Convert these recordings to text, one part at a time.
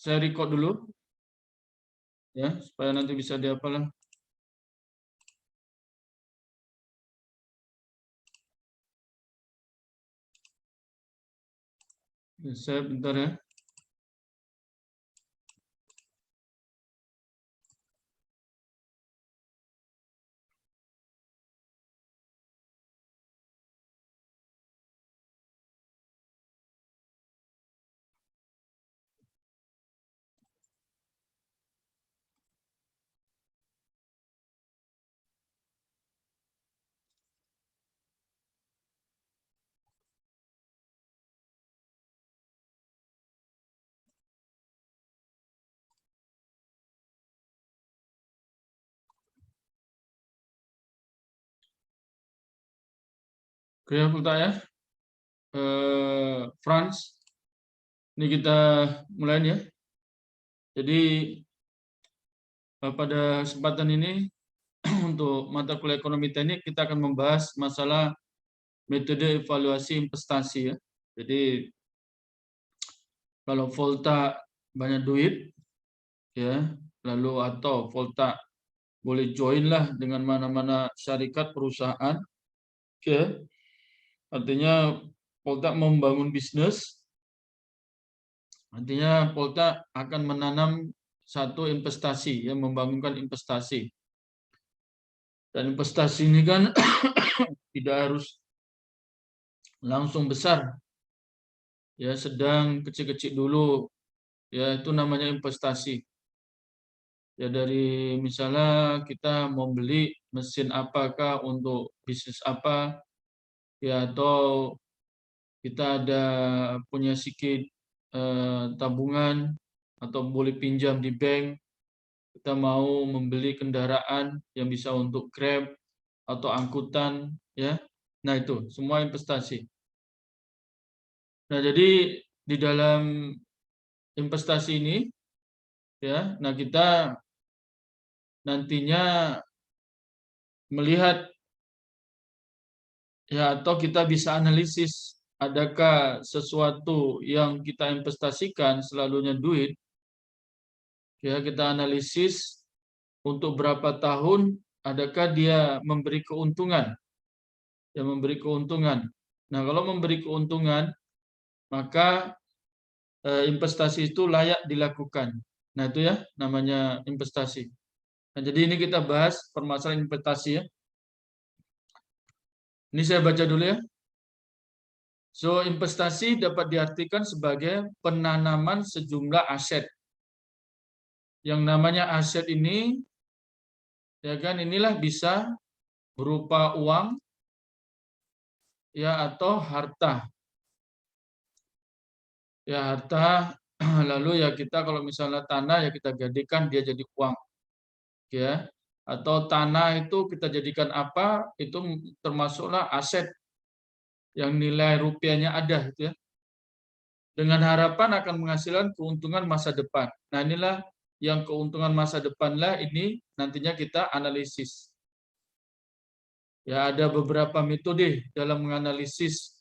Saya record dulu ya supaya nanti bisa dihafal. Saya bentar ya. Oke, Fulta ya. Franz, ini kita mulai ya. Jadi pada kesempatan ini untuk mata kuliah ekonomi teknik kita akan membahas masalah metode evaluasi investasi ya. Jadi kalau Volta banyak duit ya, lalu atau Volta boleh join lah dengan mana-mana syarikat perusahaan ya. Artinya Volta membangun bisnis, artinya Volta akan menanam satu investasi, ya, membangunkan investasi. Dan investasi ini kan tidak harus langsung besar, ya, sedang kecil-kecil dulu, ya, itu namanya investasi. Ya, dari misalnya kita mau beli mesin apakah untuk bisnis apa, ya, atau kita ada punya sedikit tabungan atau boleh pinjam di bank, kita mau membeli kendaraan yang bisa untuk Grab atau angkutan, ya. Nah, itu semua investasi. Nah, jadi di dalam investasi ini, ya, nah kita nantinya melihat, ya, atau kita bisa analisis adakah sesuatu yang kita investasikan selalunya duit, ya, kita analisis untuk berapa tahun adakah dia memberi keuntungan, ya, memberi keuntungan. Nah, kalau memberi keuntungan maka investasi itu layak dilakukan. Nah, itu ya namanya investasi. Nah, jadi ini kita bahas permasalahan investasi ya. Ini saya baca dulu ya. So, investasi dapat diartikan sebagai penanaman sejumlah aset. Yang namanya aset ini, ya kan, inilah bisa berupa uang, ya, atau harta. Ya, harta, lalu ya kita kalau misalnya tanah ya kita jadikan dia jadi uang, ya. Atau tanah itu kita jadikan apa, itu termasuklah aset yang nilai rupiahnya ada, gitu ya. Dengan harapan akan menghasilkan keuntungan masa depan. Nah, inilah yang keuntungan masa depanlah ini nantinya kita analisis. Ya, ada beberapa metode dalam menganalisis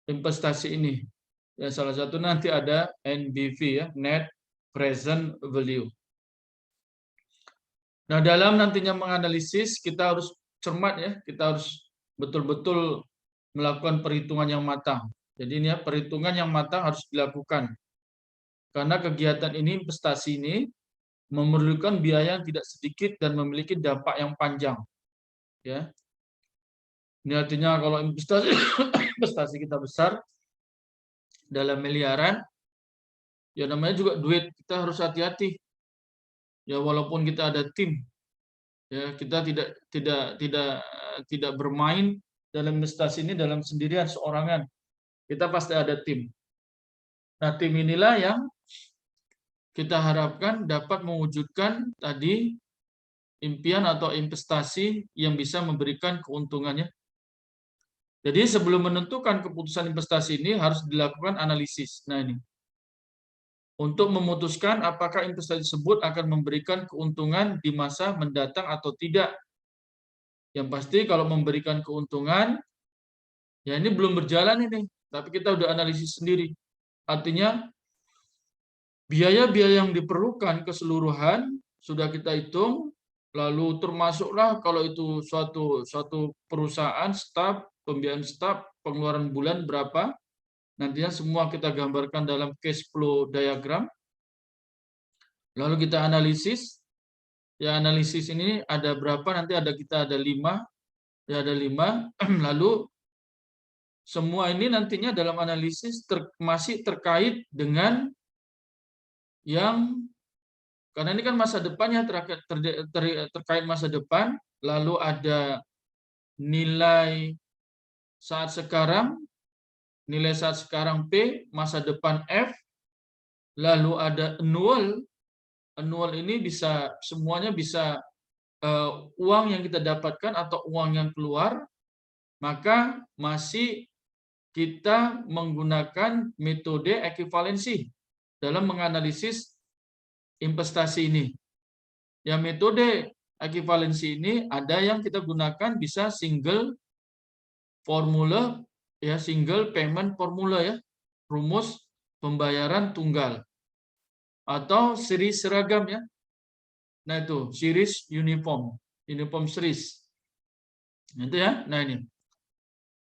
investasi ini. Ya, salah satu nanti ada NBV ya, Net Present Value. Nah, dalam nantinya menganalisis kita harus cermat ya, kita harus betul-betul melakukan perhitungan yang matang. Jadi ini ya, perhitungan yang matang harus dilakukan. Karena kegiatan ini, investasi ini memerlukan biaya yang tidak sedikit dan memiliki dampak yang panjang. Ya. Ini artinya kalau investasi investasi kita besar dalam miliaran, ya namanya juga duit, kita harus hati-hati. Ya, walaupun kita ada tim, ya kita tidak bermain dalam investasi ini dalam sendirian seorangan. Kita pasti ada tim. Nah, tim inilah yang kita harapkan dapat mewujudkan tadi impian atau investasi yang bisa memberikan keuntungannya. Jadi sebelum menentukan keputusan investasi ini harus dilakukan analisis. Nah, ini untuk memutuskan apakah investasi tersebut akan memberikan keuntungan di masa mendatang atau tidak. Yang pasti kalau memberikan keuntungan, ya ini belum berjalan ini, tapi kita udah analisis sendiri. Artinya Biaya-biaya yang diperlukan keseluruhan sudah kita hitung, lalu termasuklah kalau itu suatu perusahaan, staf, pembiayaan staf, pengeluaran bulan berapa, nantinya semua kita gambarkan dalam cash flow diagram, lalu kita analisis. Ya, analisis ini ada berapa, nanti kita ada 5, ya ada 5, lalu semua ini nantinya dalam analisis masih terkait dengan yang, karena ini kan masa depannya terkait masa depan, lalu ada nilai saat sekarang, P, masa depan F, lalu ada annual. Annual ini bisa semuanya bisa uang yang kita dapatkan atau uang yang keluar, maka masih kita menggunakan metode ekuivalensi dalam menganalisis investasi ini. Ya, metode ekuivalensi ini ada yang kita gunakan bisa single formula, ya single payment formula, ya rumus pembayaran tunggal, atau series seragam, ya. Nah itu series uniform series. Itu ya. Nah ini.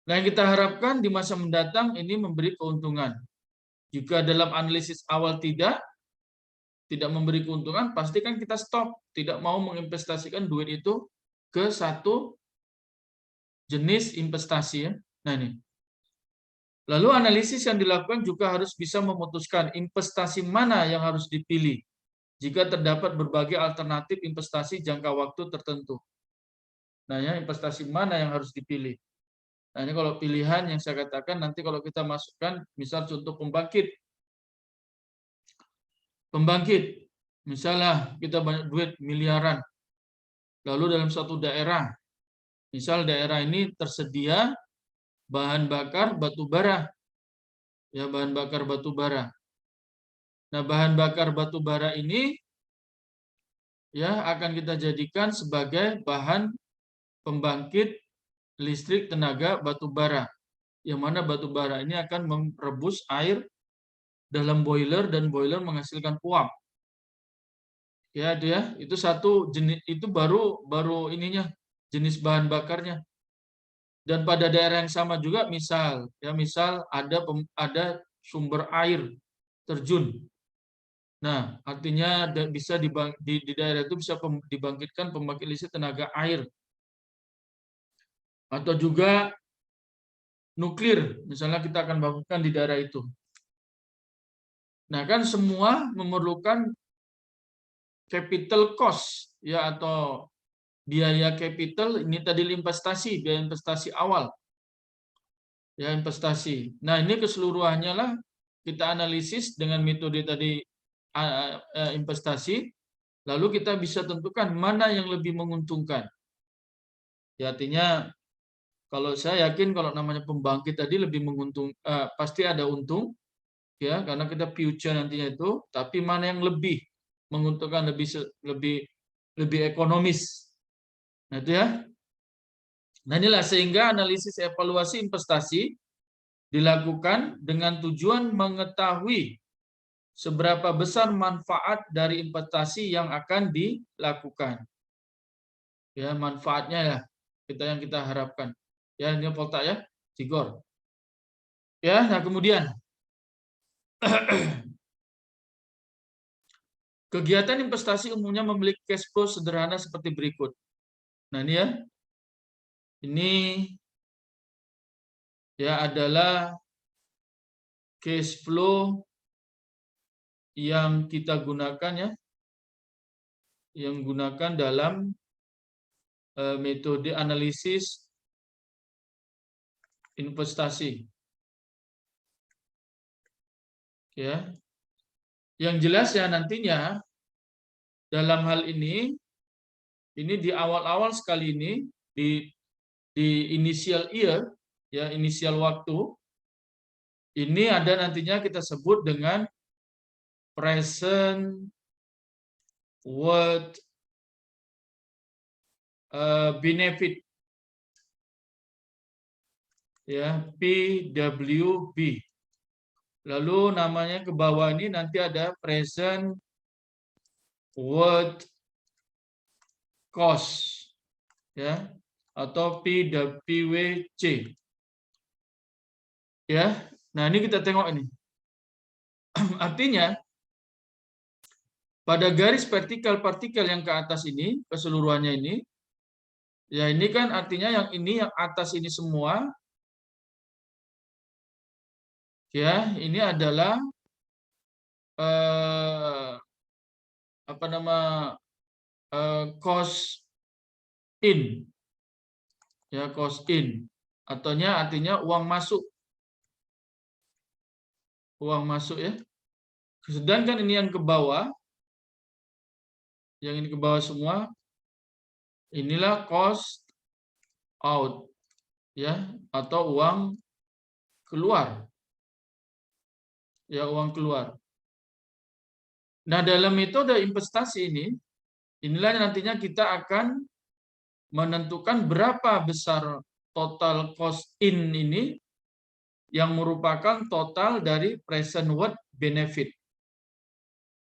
Nah yang kita harapkan di masa mendatang ini memberi keuntungan. Jika dalam analisis awal tidak memberi keuntungan, pastikan kita stop, tidak mau menginvestasikan duit itu ke satu jenis investasi, ya. Nah ini. Lalu analisis yang dilakukan juga harus bisa memutuskan investasi mana yang harus dipilih jika terdapat berbagai alternatif investasi jangka waktu tertentu. Nah, ya, investasi mana yang harus dipilih. Nah, ini kalau pilihan yang saya katakan nanti kalau kita masukkan, misal contoh pembangkit. Misalnya kita banyak duit miliaran. Lalu dalam suatu daerah, misal daerah ini tersedia bahan bakar batu bara. Ya, bahan bakar batu bara. Nah, bahan bakar batu bara ini ya akan kita jadikan sebagai bahan pembangkit listrik tenaga batu bara. Yang mana batu bara ini akan merebus air dalam boiler dan boiler menghasilkan uap. Ya, itu satu jenis, itu baru ininya, jenis bahan bakarnya. Dan pada daerah yang sama juga misal ada sumber air terjun. Nah, artinya bisa di daerah itu bisa dibangkitkan pembangkit listrik tenaga air. Atau juga nuklir, misalnya kita akan bangunkan di daerah itu. Nah, kan semua memerlukan capital cost, ya, atau biaya capital. Ini tadi investasi, biaya investasi awal. Ya, investasi. Nah, ini keseluruhannya lah kita analisis dengan metode tadi investasi, lalu kita bisa tentukan mana yang lebih menguntungkan. Ya, artinya kalau saya yakin kalau namanya pembangkit tadi lebih menguntung, pasti ada untung, ya, karena kita future nantinya itu. Tapi mana yang lebih menguntungkan, lebih ekonomis. Nah itu ya. Nah inilah sehingga analisis evaluasi investasi dilakukan dengan tujuan mengetahui seberapa besar manfaat dari investasi yang akan dilakukan. Ya, manfaatnya ya yang kita harapkan. Ya, ini Volta ya, Cigor. Ya, nah kemudian kegiatan investasi umumnya memiliki cash flow sederhana seperti berikut. Nah, ini ya. Ini ya adalah cash flow yang kita gunakan, ya. Yang gunakan dalam metode analisis investasi. Ya. Yang jelas ya nantinya dalam hal ini di awal-awal sekali ini di initial year, ya, inisial waktu, ini ada nantinya kita sebut dengan present worth benefit, ya, PWB. Lalu namanya ke bawah ini nanti ada present word cost, ya, atau PWC, ya. Nah ini kita tengok ini. Artinya pada garis vertikal partikel yang ke atas ini, keseluruhannya ini, ya ini kan artinya yang ini, yang atas ini semua, ya ini adalah apa nama cost in, ya cost in, artinya uang masuk ya. Sedangkan ini yang ke bawah, yang ini ke bawah semua, inilah cost out, ya, atau uang keluar, ya uang keluar. Nah dalam metode investasi ini, inilah nantinya kita akan menentukan berapa besar total cost in ini yang merupakan total dari present worth benefit.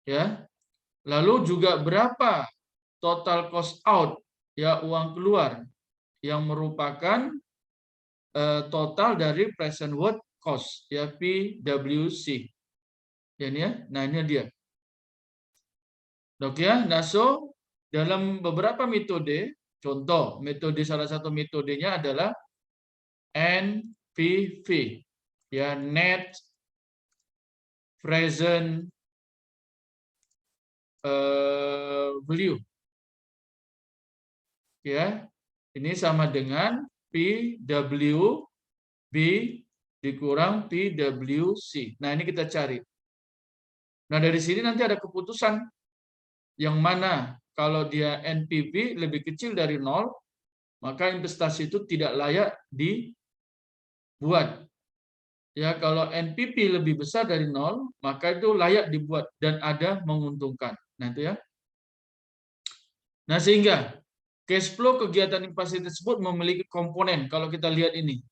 Ya. Lalu juga berapa total cost out, ya uang keluar, yang merupakan total dari present worth cost, ya PWC. Ya, ini ya. Nah, ini dia. Oke ya. Nah, so dalam beberapa metode, contoh metode salah satu metodenya adalah NPV, ya net present value, ya ini sama dengan PWB dikurang PWC. Nah ini kita cari. Nah dari sini nanti ada keputusan yang mana kalau dia NPV lebih kecil dari 0, maka investasi itu tidak layak dibuat. Ya, kalau NPV lebih besar dari 0, maka itu layak dibuat dan ada menguntungkan. Nah, itu ya. Nah, sehingga cash flow kegiatan investasi tersebut memiliki komponen kalau kita lihat ini.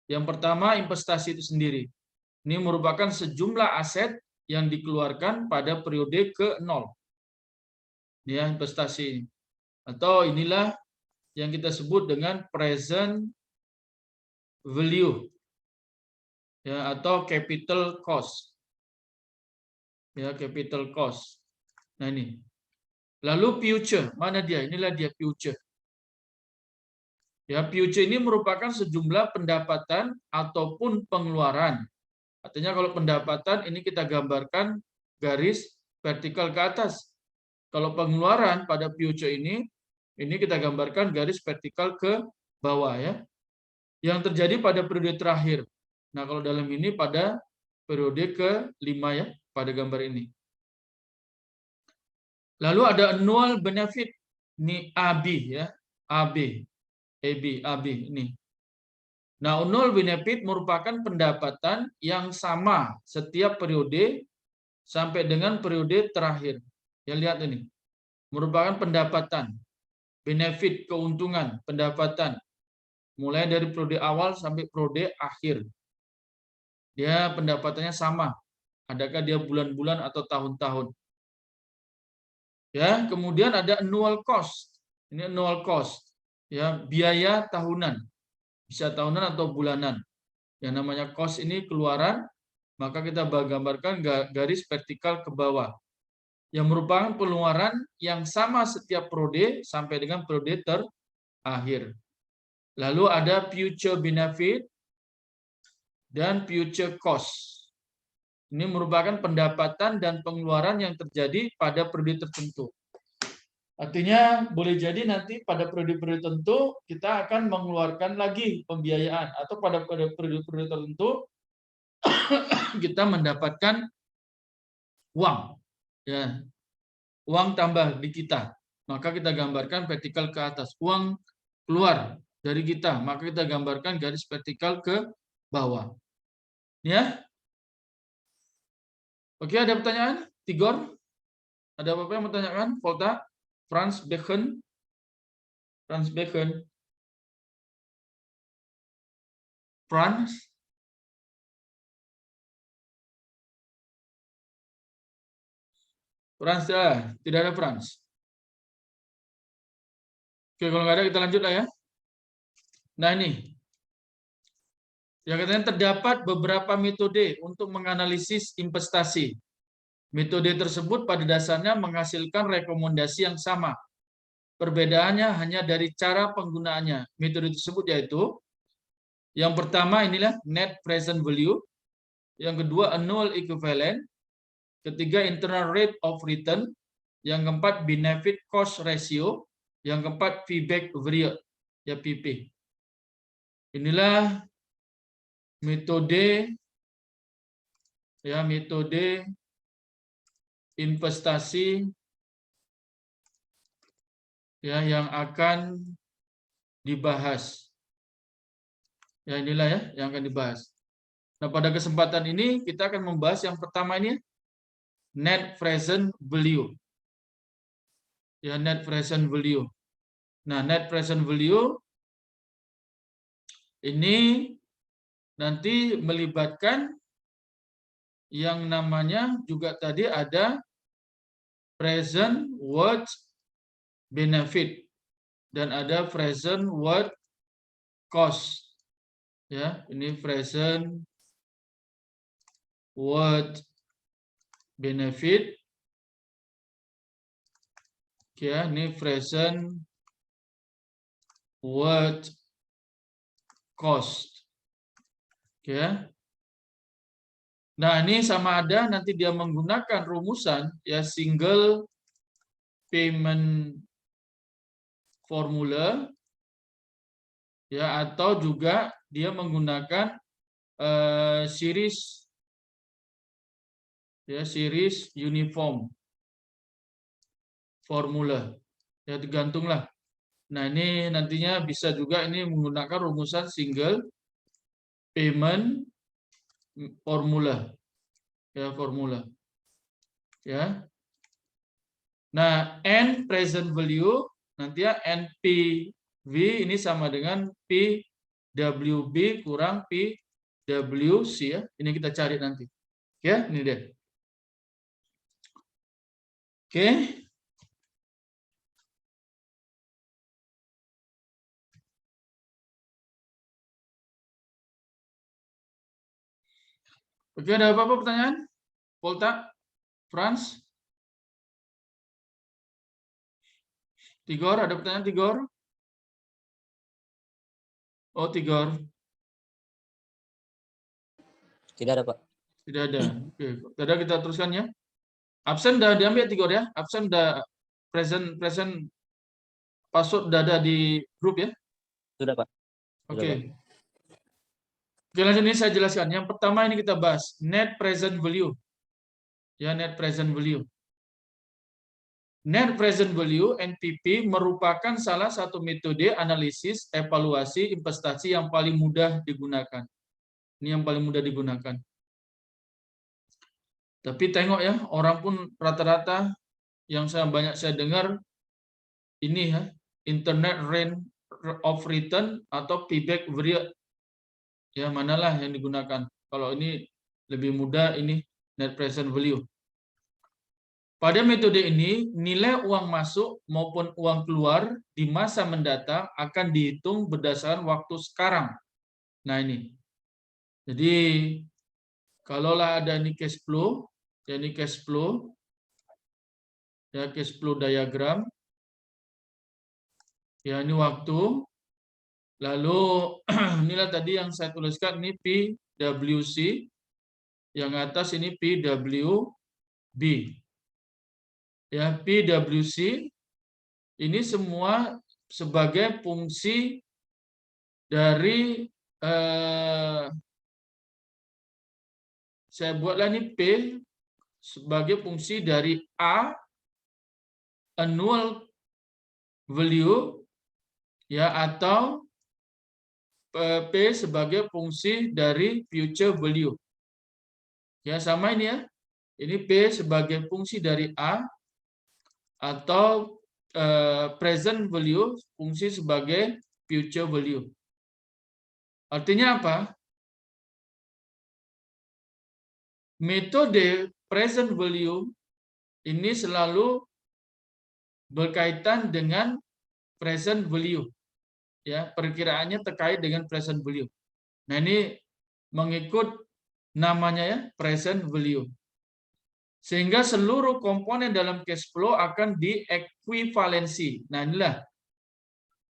Yang pertama, investasi itu sendiri. Ini merupakan sejumlah aset yang dikeluarkan pada periode ke-0. Ya, investasi. Atau inilah yang kita sebut dengan present value. Ya, atau capital cost. Ya, capital cost. Nah, ini. Lalu future, mana dia? Inilah dia future. Ya, future ini merupakan sejumlah pendapatan ataupun pengeluaran. Artinya kalau pendapatan ini kita gambarkan garis vertikal ke atas. Kalau pengeluaran pada future ini kita gambarkan garis vertikal ke bawah ya. Yang terjadi pada periode terakhir. Nah, kalau dalam ini pada periode ke-5 ya, pada gambar ini. Lalu ada annual benefit, ini AB ya, AB ini. Nah, annual benefit merupakan pendapatan yang sama setiap periode sampai dengan periode terakhir. Ya lihat ini, merupakan pendapatan, benefit, keuntungan, pendapatan, mulai dari periode awal sampai periode akhir. Dia pendapatannya sama, adakah dia bulan-bulan atau tahun-tahun. Ya, kemudian ada annual cost. Ini annual cost, ya biaya tahunan, bisa tahunan atau bulanan. Yang namanya cost ini keluaran, maka kita gambarkan garis vertikal ke bawah, yang merupakan pengeluaran yang sama setiap periode sampai dengan periode terakhir. Lalu ada future benefit dan future cost. Ini merupakan pendapatan dan pengeluaran yang terjadi pada periode tertentu. Artinya boleh jadi nanti pada periode-periode tertentu kita akan mengeluarkan lagi pembiayaan, atau pada periode-periode tertentu kita mendapatkan uang, ya uang tambah di kita, maka kita gambarkan vertikal ke atas. Uang keluar dari kita, maka kita gambarkan garis vertikal ke bawah. Ya, oke, ada pertanyaan? Tigor, ada apa yang mau tanyakan? Volta, Franz Bacon, Franz. Frans tidak ada Frans. Oke, kalau nggak ada kita lanjut lah ya. Nah ini, yang katanya terdapat beberapa metode untuk menganalisis investasi. Metode tersebut pada dasarnya menghasilkan rekomendasi yang sama. Perbedaannya hanya dari cara penggunaannya. Metode tersebut yaitu, yang pertama inilah net present value, yang kedua annual equivalent, ketiga internal rate of return, yang keempat benefit cost ratio, yang keempat payback period, ya PP. Inilah metode investasi ya yang akan dibahas. Ya inilah ya yang akan dibahas. Nah, pada kesempatan ini kita akan membahas yang pertama ini net present value. Ya, net present value. Nah, net present value ini nanti melibatkan yang namanya juga tadi ada present worth benefit dan ada present worth cost. Ya, ini present worth benefit. Ya, ini present worth cost. Ya. Nah, ini sama ada nanti dia menggunakan rumusan ya single payment formula ya atau juga dia menggunakan series ya series uniform formula. Ya tergantunglah. Nah, ini nantinya bisa juga ini menggunakan rumusan single payment formula. Ya, formula. Ya. Nah, N present value nanti ya NPV ini sama dengan PWB kurang PWC ya. Ini kita cari nanti. Ya, ini dia. Oke. Oke, ada apa-apa pertanyaan? Volta? Frans? Tigor, ada pertanyaan Tigor? Oh, Tigor. Tidak ada, Pak. Tidak ada. Oke, tidak kita teruskan ya. Absen udah diambil Tigor ya? Absen udah present password udah ada di grup ya? Sudah, Pak. Sudah, Oke. Pak. Oke, lanjut ini saya jelaskan. Yang pertama ini kita bahas net present value. Ya, net present value. Net present value NPV merupakan salah satu metode analisis evaluasi investasi yang paling mudah digunakan. Ini yang paling mudah digunakan. Tapi tengok ya, orang pun rata-rata yang banyak saya dengar ini ya, internet rate of return atau payback period. Ya, manalah yang digunakan. Kalau ini lebih mudah ini net present value. Pada metode ini, nilai uang masuk maupun uang keluar di masa mendatang akan dihitung berdasarkan waktu sekarang. Nah ini. Jadi, kalaulah ada ini cash flow, ya ini cash flow, ya cash flow diagram, ya ini waktu, lalu inilah tadi yang saya tuliskan, ini PWC, yang atas ini PWB. Ya, PWC ini semua sebagai fungsi dari saya buatlah ini P sebagai fungsi dari A annual value ya atau P sebagai fungsi dari future value. Ya sama ini ya. Ini P sebagai fungsi dari A atau present value fungsi sebagai future value. Artinya apa? Metode present value ini selalu berkaitan dengan present value. Ya, perkiraannya terkait dengan present value. Nah, ini mengikut namanya ya, present value. Sehingga seluruh komponen dalam cash flow akan diekuivalensi. Nah, inilah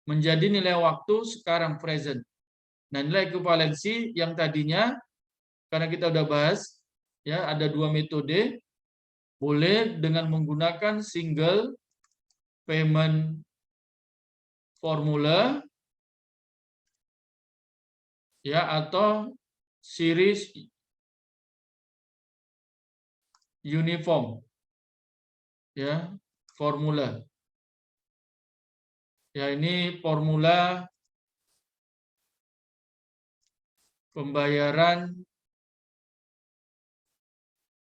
menjadi nilai waktu sekarang present. Nah, nilai ekuivalensi yang tadinya karena kita udah bahas ya, ada dua metode, boleh dengan menggunakan single payment formula ya, atau series uniform ya, formula. Ya, ini formula pembayaran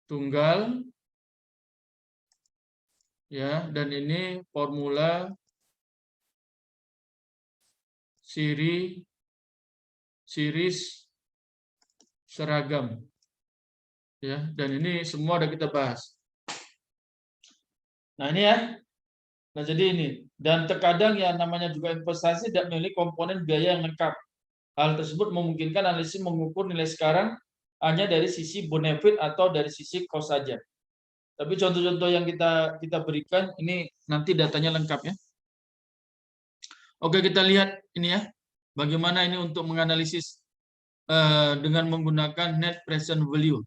tunggal ya, dan ini formula series seragam ya, dan ini semua udah kita bahas. Nah, ini ya. Nah, jadi ini, dan terkadang yang namanya juga investasi tidak memiliki komponen biaya yang lengkap. Hal tersebut memungkinkan analisis mengukur nilai sekarang hanya dari sisi benefit atau dari sisi cost saja. Tapi contoh-contoh yang kita berikan ini nanti datanya lengkap ya. Oke, kita lihat ini ya. Bagaimana ini untuk menganalisis dengan menggunakan net present value.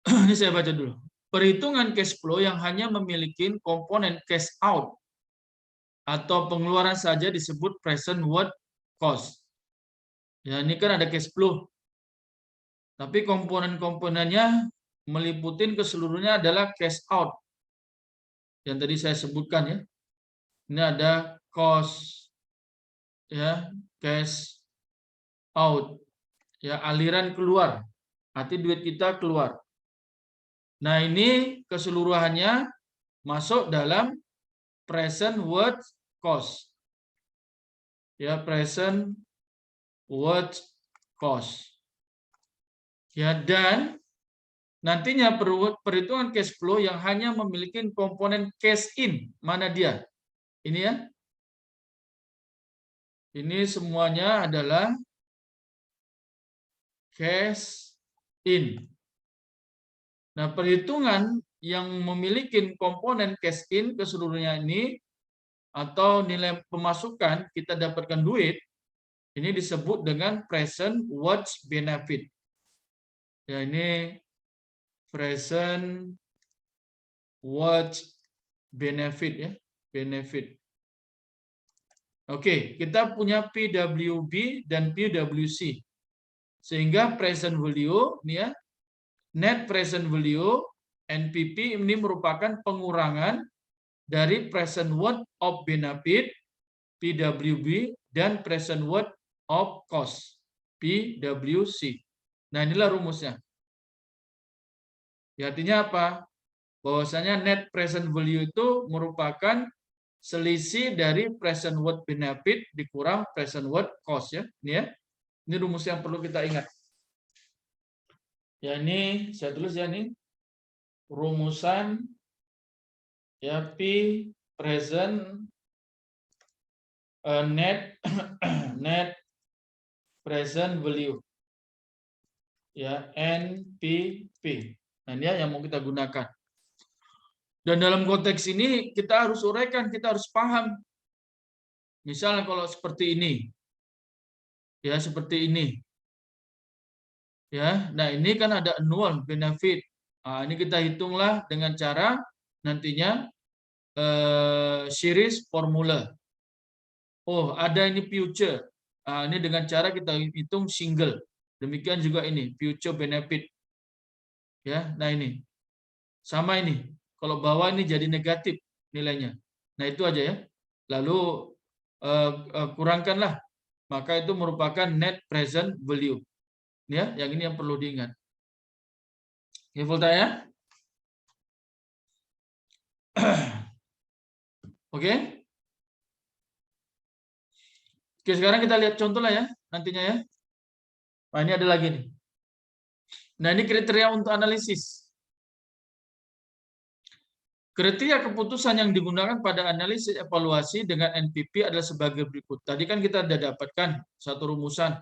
Ini saya baca dulu. Perhitungan cash flow yang hanya memiliki komponen cash out atau pengeluaran saja disebut present worth cost. Ya, ini kan ada cash flow. Tapi komponen-komponennya meliputi keseluruhannya adalah cash out. Yang tadi saya sebutkan ya. Ini ada cost ya, cash out. Ya, aliran keluar. Arti duit kita keluar. Nah, ini keseluruhannya masuk dalam present worth cost. Ya, present worth cost. Ya, dan nantinya perhitungan cash flow yang hanya memiliki komponen cash in. Mana dia? Ini ya. Ini semuanya adalah cash in. Nah, perhitungan yang memiliki komponen cash in keseluruhannya ini atau nilai pemasukan kita dapatkan duit, ini disebut dengan present worth benefit. Ya, ini present worth benefit ya, benefit. Oke, kita punya PWB dan PWC. Sehingga present value ini ya, net present value NPP ini merupakan pengurangan dari present worth of benefit PWB dan present worth of cost PWC. Nah, inilah rumusnya. Ya, artinya apa? Bahwasanya net present value itu merupakan selisih dari present worth benefit dikurang present worth cost ya. Ini ya. Ini rumus yang perlu kita ingat. Ya, ini saya tulis ya, ini rumusan ya, P present net net present value ya, NPP. Nah, ini ya yang mau kita gunakan. Dan dalam konteks ini kita harus uraikan, kita harus paham. Misalnya kalau seperti ini. Ya, seperti ini. Ya, nah ini kan ada annual benefit. Nah, ini kita hitunglah dengan cara nantinya series formula. Oh, ada ini future. Nah, ini dengan cara kita hitung single. Demikian juga ini future benefit. Ya, nah ini sama ini. Kalau bawah ini jadi negatif nilainya. Nah, itu aja ya. Lalu kurangkanlah. Maka itu merupakan net present value. Ya, yang ini yang perlu diingat. Ya, Volta ya. Oke. Oke, sekarang kita lihat contoh lah ya nantinya ya. Nah, ini ada lagi nih. Nah, ini kriteria untuk analisis. Kriteria keputusan yang digunakan pada analisis evaluasi dengan NPP adalah sebagai berikut. Tadi kan kita sudah dapatkan satu rumusan.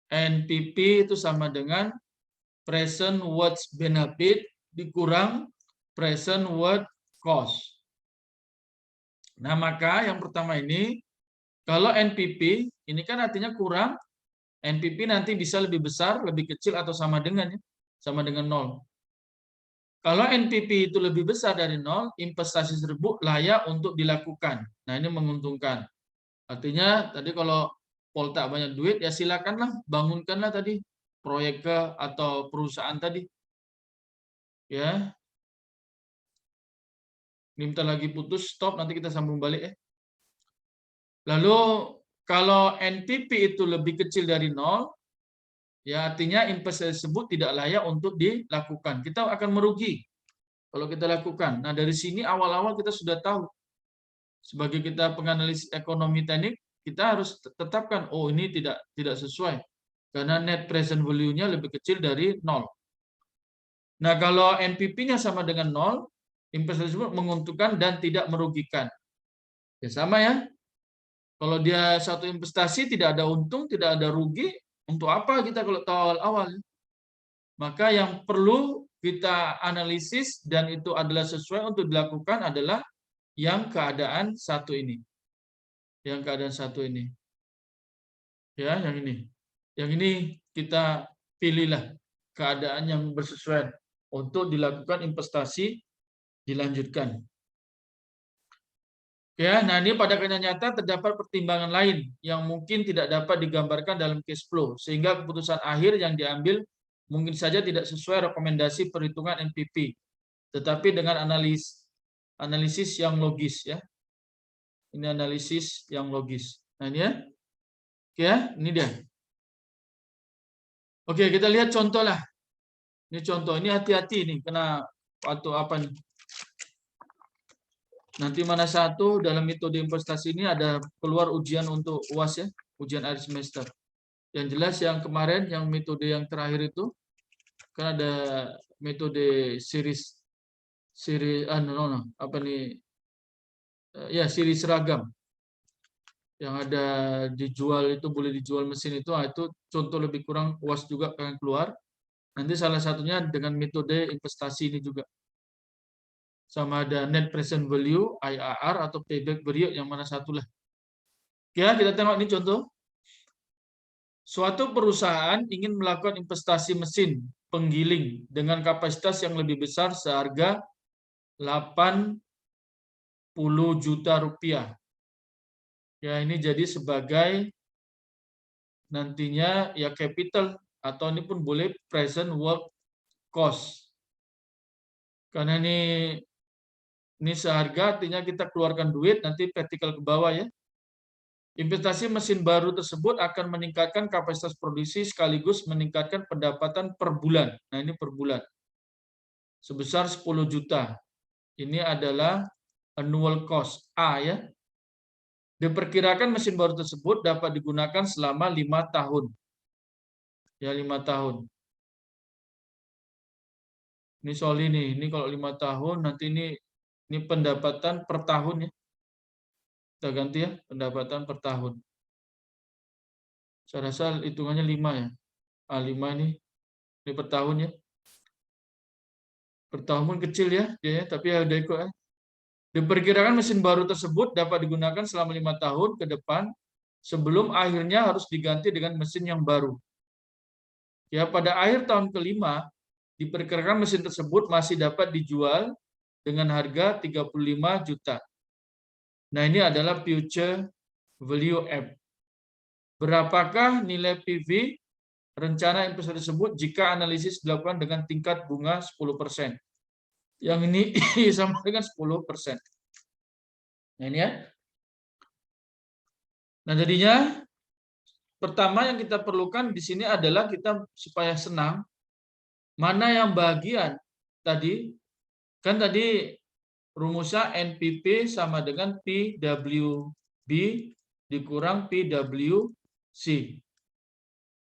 NPP itu sama dengan present worth benefit dikurang present worth cost. Nah, maka yang pertama ini, kalau NPP, ini kan artinya kurang, NPP nanti bisa lebih besar, lebih kecil, atau sama dengan 0. Kalau NPP itu lebih besar dari 0, investasi tersebut layak untuk dilakukan. Nah, ini menguntungkan. Artinya, tadi kalau Polta banyak duit, ya silakanlah, bangunkanlah tadi proyek atau perusahaan tadi. Ya, ini bentar lagi putus, stop, nanti kita sambung balik ya. Lalu, kalau NPP itu lebih kecil dari 0, ya artinya investasi tersebut tidak layak untuk dilakukan. Kita akan merugi kalau kita lakukan. Nah, dari sini awal-awal kita sudah tahu. Sebagai kita penganalisis ekonomi teknik, kita harus tetapkan, oh ini tidak sesuai. Karena net present value-nya lebih kecil dari 0. Nah, kalau NPP-nya sama dengan 0, investasi tersebut menguntungkan dan tidak merugikan. Ya sama ya. Kalau dia satu investasi tidak ada untung, tidak ada rugi, untuk apa kita kalau tahu awal-awal? Maka yang perlu kita analisis dan itu adalah sesuai untuk dilakukan adalah yang keadaan satu ini. Yang keadaan satu ini. Ya, yang ini. Yang ini kita pilihlah keadaan yang bersesuaian untuk dilakukan investasi dilanjutkan. Ya, nah ini pada kenyataan terdapat pertimbangan lain yang mungkin tidak dapat digambarkan dalam case flow, sehingga keputusan akhir yang diambil mungkin saja tidak sesuai rekomendasi perhitungan NPP, tetapi dengan analisis yang logis ya. Ini analisis yang logis. Nah ini ya, oke, ini dia. Oke, kita lihat contoh lah. Ini contoh, ini hati-hati nih kena atau apa nih? Nanti mana satu dalam metode investasi ini ada keluar ujian untuk UAS ya, ujian akhir semester. Yang jelas yang kemarin, yang metode yang terakhir itu kan ada metode series apa nih? Ya, series seragam. Yang ada dijual itu boleh dijual mesin itu contoh lebih kurang UAS juga akan keluar. Nanti salah satunya dengan metode investasi ini juga. Sama ada net present value, IRR, atau payback period, yang mana satulah. Ya, kita tengok ini contoh. Suatu perusahaan ingin melakukan investasi mesin penggiling dengan kapasitas yang lebih besar seharga 80 juta rupiah. Ya, ini jadi sebagai nantinya ya capital, atau ini pun boleh present work cost. Karena ini seharga, artinya kita keluarkan duit, nanti vertikal ke bawah ya. Investasi mesin baru tersebut akan meningkatkan kapasitas produksi sekaligus meningkatkan pendapatan per bulan. Nah, ini per bulan. Sebesar 10 juta. Ini adalah annual cost A ya. Diperkirakan mesin baru tersebut dapat digunakan selama 5 tahun. Ya, 5 tahun. Ini soal ini kalau 5 tahun nanti ini pendapatan per tahun ya. Kita ganti ya, pendapatan per tahun. Saya rasa hitungannya 5 ya. 5 ini per tahun ya. Per tahun pun kecil ya, dia, tapi ada ikut ya. Diperkirakan mesin baru tersebut dapat digunakan selama 5 tahun ke depan sebelum akhirnya harus diganti dengan mesin yang baru. Ya, pada akhir tahun kelima, diperkirakan mesin tersebut masih dapat dijual dengan harga 35 juta. Nah, ini adalah future value app. Berapakah nilai PV rencana investasi tersebut jika analisis dilakukan dengan tingkat bunga 10%? Yang ini sama dengan 10%. Nah, ini ya. Nah, jadinya pertama yang kita perlukan di sini adalah kita supaya senang, mana yang bagian tadi, kan tadi rumusnya NPP sama dengan PWB dikurang PWC.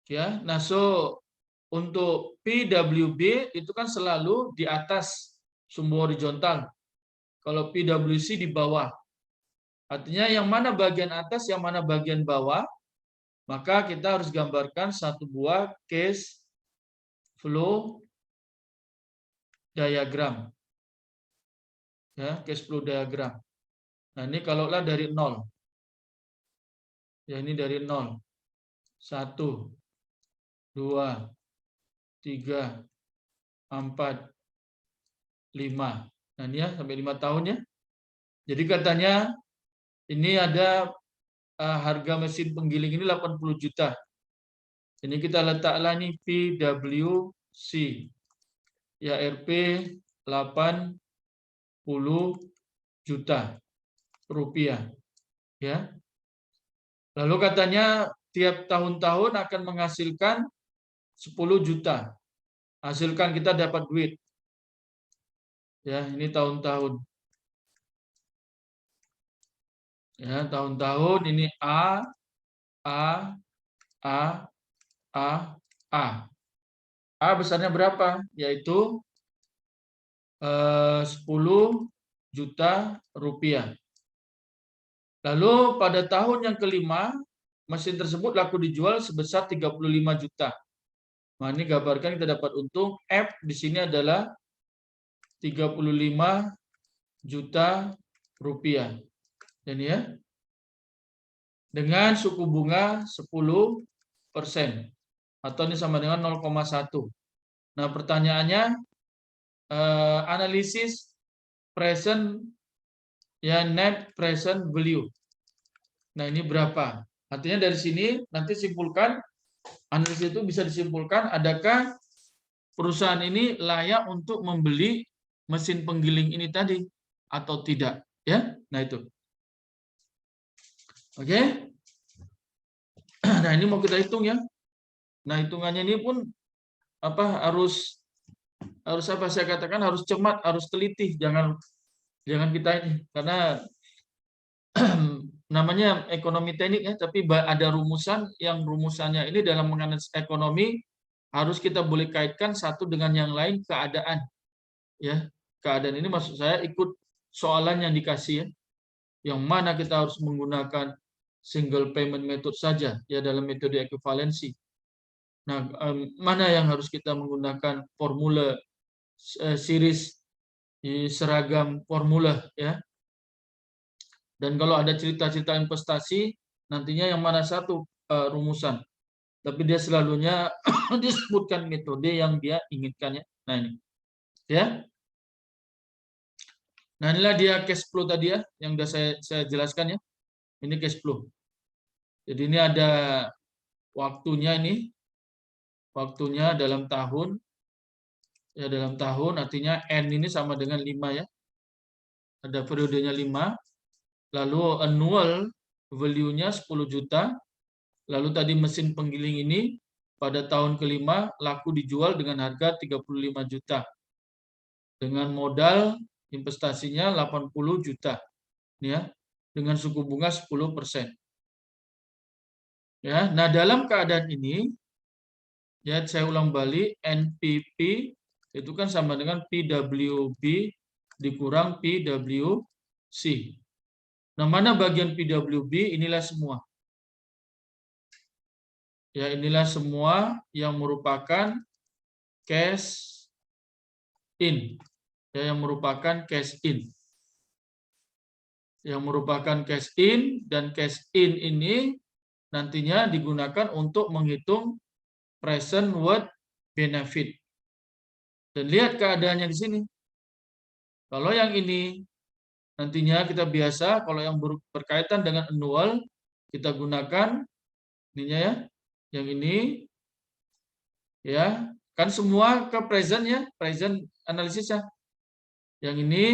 Ya, nah untuk PWB itu kan selalu di atas sumbu horizontal. Kalau PwC di bawah. Artinya yang mana bagian atas, yang mana bagian bawah, maka kita harus gambarkan satu buah cash flow diagram. Ya, cash flow diagram. Nah, ini kalaulah dari 0. Ya, ini dari 0. 1, 2, 3, 4, 5. Nah, ini ya, sampai 5 tahun ya. Jadi katanya ini ada harga mesin penggiling ini 80 juta. Ini kita letaklah ini PwC. Ya, Rp 80 juta rupiah. Ya. Lalu katanya tiap tahun-tahun akan menghasilkan 10 juta. Hasilkan, kita dapat duit. Ya, ini tahun-tahun. Ya, tahun-tahun ini A, A, A, A, A. A besarnya berapa? Yaitu 10 juta rupiah. Lalu pada tahun yang kelima, mesin tersebut laku dijual sebesar 35 juta. Nah, ini gambarkan kita dapat untung. F di sini adalah 35 juta rupiah. Ini ya. Dengan suku bunga 10%. Atau ini sama dengan 0,1. Nah, pertanyaannya, analisis present, ya, net present value. Nah, ini berapa? Artinya dari sini nanti simpulkan, analisis itu bisa disimpulkan adakah perusahaan ini layak untuk membeli mesin penggiling ini tadi atau tidak, ya. Nah, itu. Oke. Nah, ini mau kita hitung ya. Nah, hitungannya ini pun harus apa saya katakan, harus cermat, harus teliti, jangan kita ini, karena namanya ekonomi teknik ya, tapi ada rumusan yang rumusannya ini dalam menganalisis ekonomi harus kita boleh kaitkan satu dengan yang lain keadaan. Ya, keadaan ini maksud saya ikut soalan yang dikasih ya. Yang mana kita harus menggunakan single payment method saja ya dalam metode ekuivalensi. Nah, mana yang harus kita menggunakan formula series seragam formula ya. Dan kalau ada cerita-cerita investasi, nantinya yang mana satu rumusan. Tapi dia selalunya disebutkan metode yang dia inginkan ya. Nah, ini. Ya. Nah, inilah dia cash flow tadi ya, yang sudah saya jelaskan ya. Ini cash flow. Jadi ini ada waktunya ini. Waktunya dalam tahun. Ya, dalam tahun artinya N ini sama dengan 5 ya. Ada periodenya 5. Lalu annual value-nya 10 juta. Lalu tadi mesin penggiling ini pada tahun kelima laku dijual dengan harga 35 juta. Dengan modal investasinya 80 juta. Ya, dengan suku bunga 10%. Ya, nah dalam keadaan ini ya saya ulang balik, NPP itu kan sama dengan PWB dikurang PwC. Nah, mana bagian PWB? Inilah semua. Ya, inilah semua yang merupakan cash in. Ya, yang merupakan cash in. Yang merupakan cash in, dan cash in ini nantinya digunakan untuk menghitung present worth benefit. Dan lihat keadaannya di sini. Kalau yang ini nantinya kita biasa, kalau yang berkaitan dengan annual, kita gunakan ininya ya. Yang ini ya, kan semua ke present ya, present analisisnya. Yang ini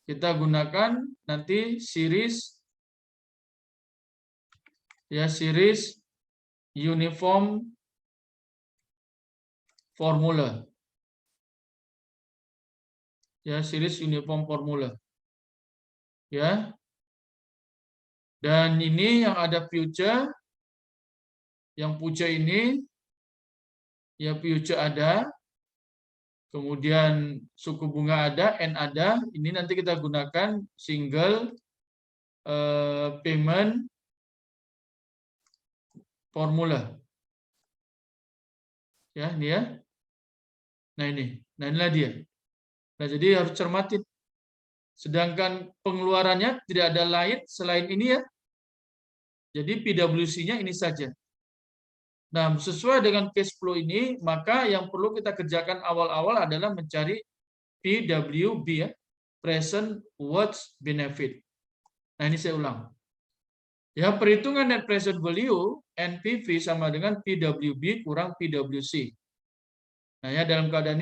kita gunakan nanti series ya, series uniform formula. Ya, series uniform formula. Ya. Dan ini yang ada future. Yang future ini ya future ada. kemudian suku bunga ada, N ada, ini nanti kita gunakan single payment formula. Ya, ini ya. Nah ini, nah inilah dia. Nah jadi harus cermatin. Sedangkan pengeluarannya tidak ada lain selain ini ya. Jadi PwC-nya ini saja. Nah, sesuai dengan cash flow ini, maka yang perlu kita kerjakan awal-awal adalah mencari PWB ya, present worth benefit. Nah, ini saya ulang. Ya, perhitungan net present value NPV sama dengan PWB kurang PwC. Nah, ya dalam keadaan ini